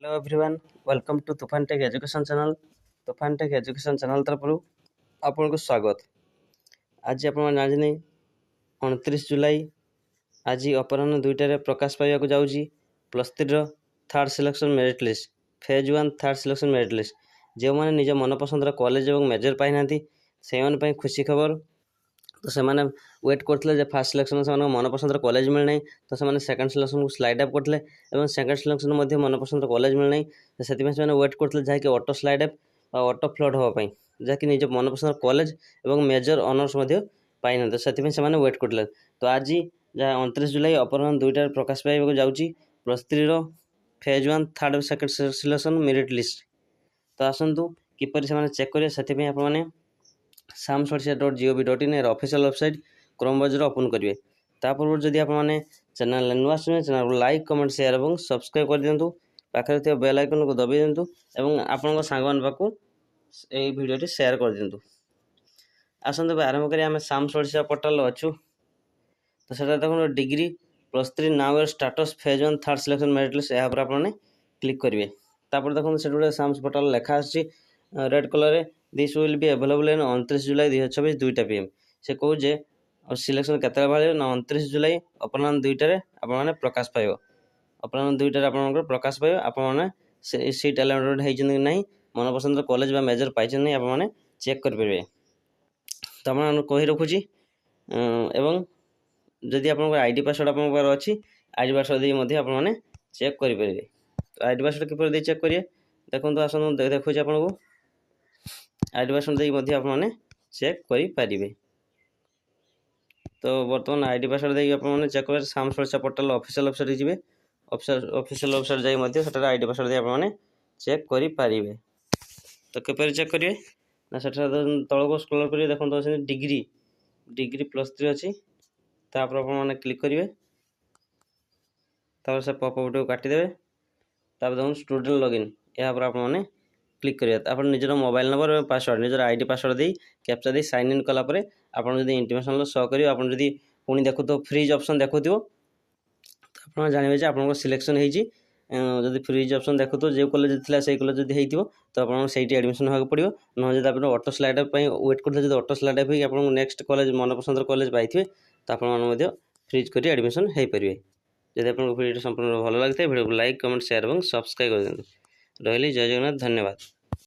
Hello everyone, welcome to तुफान take education channel. तुफान take education channel तरफ आपन को स्वागत। आज आप जानी 29 जुलाई आज अपराह्न 2टार प्रकाश पाइबा जाऊँगी +3 third selection merit list phase 1 third selection merit list. जो मैंने निज मनपसंदर कॉलेज और मेजर पाई ना से खुशी खबर। तो से वेट करते फास्ट सिलेक्शन से मनपसंदर कॉलेज मिलना तो से सेकंड सिलेक्शन को स्लाइड अप करते सेकंड सिलेक्शन मनपसंदर कॉलेज मिलना से वेट करते जहाँकि ऑटो स्लाइड अप और ऑटो फ्लोट हाँपाई जहाँकि निज मनपसंदर कॉलेज और मेजर ऑनर्स पाई ना से वेट करते। तो आज जहाँ 29 जुलाई अपराह्न 2टार प्रकाश पाइबा जाऊँगी +3 phase 1 third second selection merit list. तो आसतु किपर से चेक करेंगे से आपने samsodisha.gov.in official website Chrome browser open करेंगे। तापूर्व जदि आपने चैनल नुआ आसुए चैनल को लाइक कमेंट शेयर और सब्सक्राइब कर दिंतु। पाखे बेल आइकन को दबाई दिंतु और आपण सांग पाखु यही भिडियो शेयर कर दिंतु। आसतु आरंभ करें आम samsodisha पोर्टाल अच्छु। तो सेटा देखो degree +3 now status phase 1 third selection merit list यहाँ पर आपने क्लिक करेंगे। तापर देखो से गोटे साम्स पोर्टाल लेखा red colour this will be available in 29 July 2024 2टा PM। से कहूँ जे और सिलेक्शन केतला बाहर ना 29 जुलाई अपराह्न 2टार आपने प्रकाश पाइब अपराह्न 2टार आप प्रकाश पाइब आपने सीट अलॉटेड होती ना मनपसंद कॉलेज बा मेजर पाई नहीं आपने चेक करेंगे। तो आप कही रखुची एवं जदि आप आईडी पासवर्ड आप अच्छी आईडी पासवर्ड दे आपने चेक करेंगे। तो आईडी पासवर्ड किपर चेक करेंगे देखो आसतु देखुचे आपको आईडी पासवर्ड दे आपने चेक करेंगे। तो बर्तमान आईडी पासवर्ड दे आपने चेक करेंगे samsodisha पोर्टाल ऑफिशियल वेबसाइट जी ऑफिशियल वेबसाइट जाइए से आईडी पासवर्ड दे आपने चेक करेंगे। तो किपर चेक करेंगे ना से तौक स्क्रॉल करेंगे देखो डिग्री डिग्री +3 अच्छी तापर आपने क्लिक करेंगे। तापर से पॉपअप काटिदेवे देखो स्टूडेंट लॉगिन यहाँ पर आपने क्लिक करेंगे। आप निजर मोबाइल नंबर और पासवर्ड निजर आईडी पासवर्ड दे कैप्चा दे साइन इन कलापर आपड़ जब इंटिमेशन शो कर आप पुणी देखु तो फ्रीज ऑप्शन देखु तो आप जानवे आप सिलेक्शन होती फ्रीज ऑप्शन देखु तो जो कॉलेज थी से कॉलेज जब हो तो आपको सही एडमिशन होगा पड़ो ना ऑटो स्लाइड अप वेट करते ऑटो स्लाइड अप आप नेक्स्ट कॉलेज मनपसंद कॉलेज पाई तो आप फ्रीज कर एडमिशन हो पारे। जब आपको वीडियो संपूर्ण भल लगे भिडियो को लाइक कमेंट शेयर और सब्सक्राइब कर दिखाँ। रही जय जगन्नाथ, धन्यवाद।